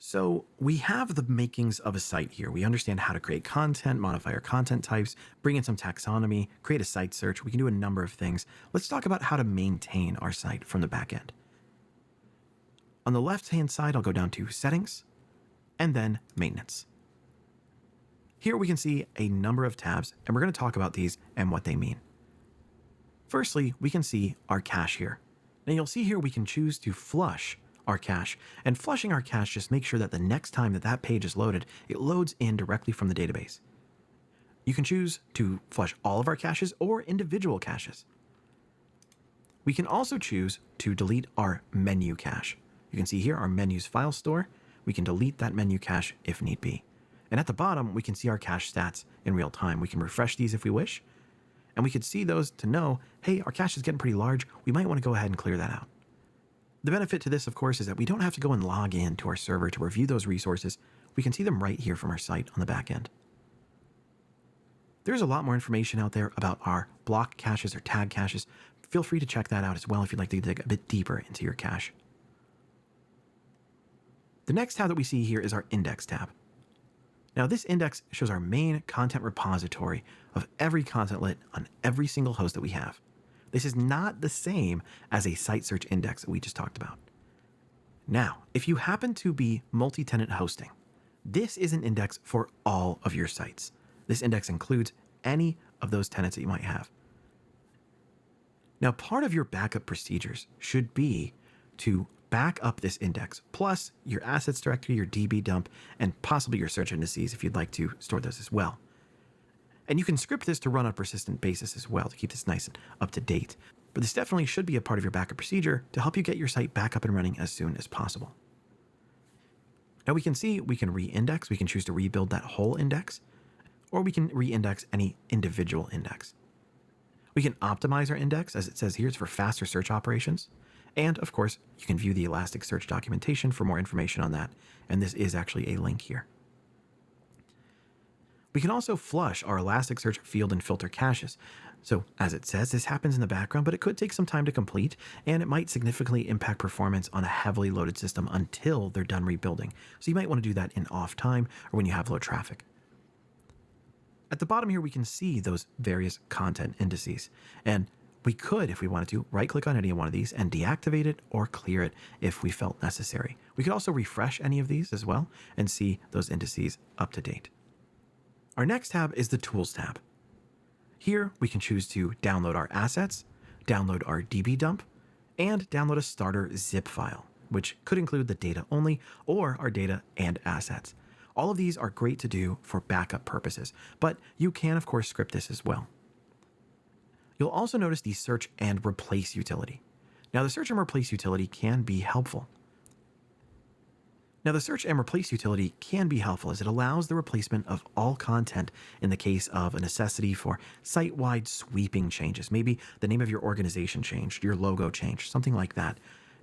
So we have the makings of a site here. We understand how to create content, modify our content types, bring in some taxonomy, create a site search. We can do a number of things. Let's talk about how to maintain our site from the back end. On the left-hand side, I'll go down to Settings, and then Maintenance. Here we can see a number of tabs, and we're going to talk about these and what they mean. Firstly, we can see our cache here. Now you'll see here we can choose to flush our cache, and flushing our cache just makes sure that the next time that page is loaded, it loads in directly from the database. You can choose to flush all of our caches or individual caches. We can also choose to delete our menu cache. You can see here our menus file store. We can delete that menu cache if need be. And at the bottom, we can see our cache stats in real time. We can refresh these if we wish, and we could see those to know, hey, our cache is getting pretty large. We might want to go ahead and clear that out. The benefit to this, of course, is that we don't have to go and log in to our server to review those resources. We can see them right here from our site on the back end. There's a lot more information out there about our block caches or tag caches. Feel free to check that out as well if you'd like to dig a bit deeper into your cache. The next tab that we see here is our Index tab. Now this index shows our main content repository of every content lit on every single host that we have. This is not the same as a site search index that we just talked about. Now, if you happen to be multi-tenant hosting, this is an index for all of your sites. This index includes any of those tenants that you might have. Now, part of your backup procedures should be to back up this index, plus your assets directory, your DB dump, and possibly your search indices if you'd like to store those as well. And you can script this to run on a persistent basis as well to keep this nice and up to date. But this definitely should be a part of your backup procedure to help you get your site back up and running as soon as possible. Now we can see we can re-index. We can choose to rebuild that whole index, or we can re-index any individual index. We can optimize our index, as it says here, it's for faster search operations. And of course, you can view the Elasticsearch documentation for more information on that. And this is actually a link here. We can also flush our Elasticsearch field and filter caches. So as it says, this happens in the background, but it could take some time to complete, and it might significantly impact performance on a heavily loaded system until they're done rebuilding. So you might want to do that in off time or when you have low traffic. At the bottom here, we can see those various content indices. And we could, if we wanted to, right-click on any one of these and deactivate it or clear it if we felt necessary. We could also refresh any of these as well and see those indices up to date. Our next tab is the Tools tab. Here, we can choose to download our assets, download our DB dump, and download a starter zip file, which could include the data only or our data and assets. All of these are great to do for backup purposes, but you can, of course, script this as well. You'll also notice the search and replace utility. Now, the search and replace utility can be helpful. As it allows the replacement of all content in the case of a necessity for site-wide sweeping changes. Maybe the name of your organization changed, your logo changed, something like that.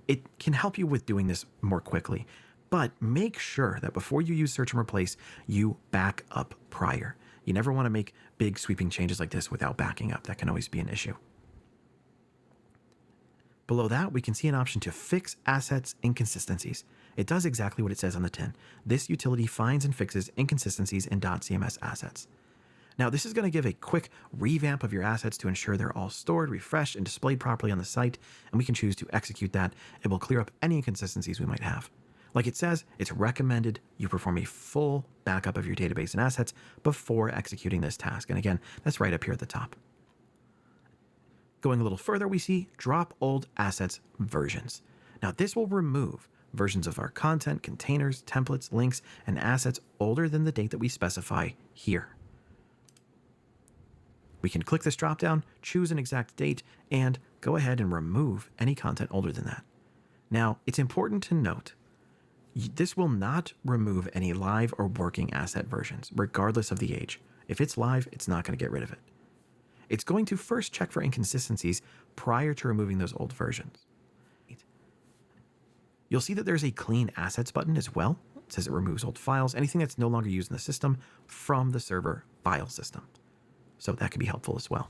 It can help you with doing this more quickly, but make sure that before you use search and replace, you back up prior. You never want to make big sweeping changes like this without backing up. That can always be an issue. Below that, we can see an option to fix assets inconsistencies. It does exactly what it says on the tin. This utility finds and fixes inconsistencies in .cms assets. Now, this is going to give a quick revamp of your assets to ensure they're all stored, refreshed, and displayed properly on the site, and we can choose to execute that. It will clear up any inconsistencies we might have. Like it says, it's recommended you perform a full backup of your database and assets before executing this task. And again, that's right up here at the top. Going a little further, we see drop old assets versions. Now, this will remove versions of our content, containers, templates, links, and assets older than the date that we specify here. We can click this dropdown, choose an exact date, and go ahead and remove any content older than that. Now, it's important to note, this will not remove any live or working asset versions, regardless of the age. If it's live, it's not going to get rid of it. It's going to first check for inconsistencies prior to removing those old versions. You'll see that there's a clean assets button as well. It says it removes old files, anything that's no longer used in the system from the server file system. So that can be helpful as well.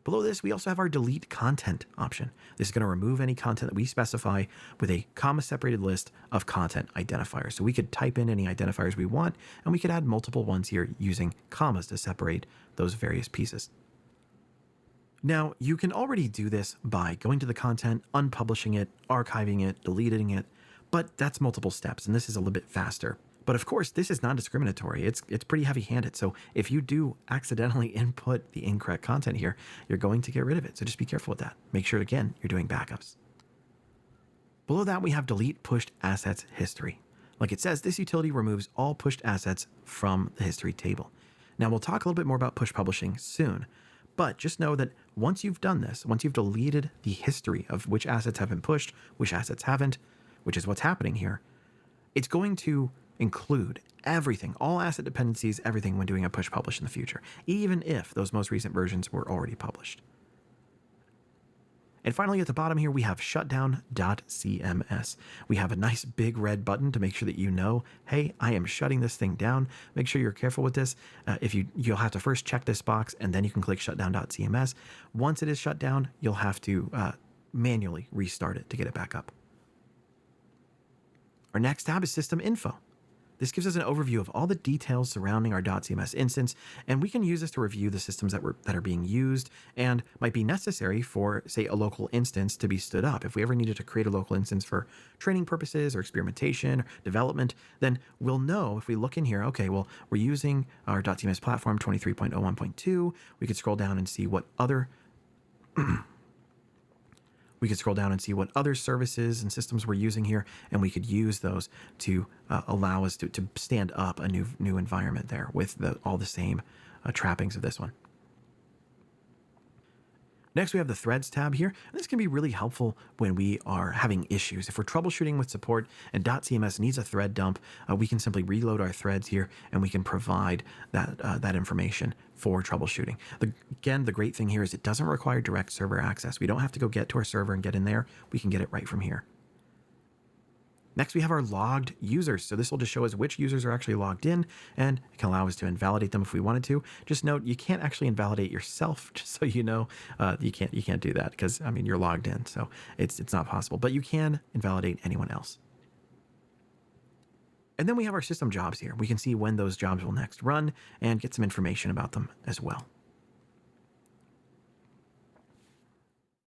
Below this, we also have our delete content option. This is going to remove any content that we specify with a comma-separated list of content identifiers. So we could type in any identifiers we want, and we could add multiple ones here using commas to separate those various pieces. Now, you can already do this by going to the content, unpublishing it, archiving it, deleting it, but that's multiple steps, and this is a little bit faster. But of course, this is non-discriminatory. It's pretty heavy-handed. So if you do accidentally input the incorrect content here, you're going to get rid of it. So just be careful with that. Make sure, again, you're doing backups. Below that, we have delete pushed assets history. Like it says, this utility removes all pushed assets from the history table. Now, we'll talk a little bit more about push publishing soon, but just know that once you've done this, once you've deleted the history of which assets have been pushed, which assets haven't, which is what's happening here, it's going to include everything, all asset dependencies, everything when doing a push publish in the future, even if those most recent versions were already published. And finally, at the bottom here, we have shutdown.cms. We have a nice big red button to make sure that you know, hey, I am shutting this thing down. Make sure you're careful with this. You'll have to first check this box, and then you can click shutdown.cms. Once it is shut down, you'll have to manually restart it to get it back up. Our next tab is System Info. This gives us an overview of all the details surrounding our .cms instance, and we can use this to review the systems that are being used and might be necessary for, say, a local instance to be stood up. If we ever needed to create a local instance for training purposes or experimentation or development, then we'll know if we look in here, okay, well, we're using our .cms platform 23.01.2. We could scroll down and see what other services and systems we're using here, and we could use those to allow us to stand up a new environment there with all the same trappings of this one. Next, we have the Threads tab here. And this can be really helpful when we are having issues. If we're troubleshooting with support and .cms needs a thread dump, we can simply reload our threads here, and we can provide that information for troubleshooting. Again, the great thing here is it doesn't require direct server access. We don't have to go get to our server and get in there. We can get it right from here. Next, we have our logged users. So this will just show us which users are actually logged in, and it can allow us to invalidate them if we wanted to. Just note, you can't actually invalidate yourself, just so you know. You can't do that because, I mean, you're logged in, so it's not possible. But you can invalidate anyone else. And then we have our system jobs here. We can see when those jobs will next run and get some information about them as well.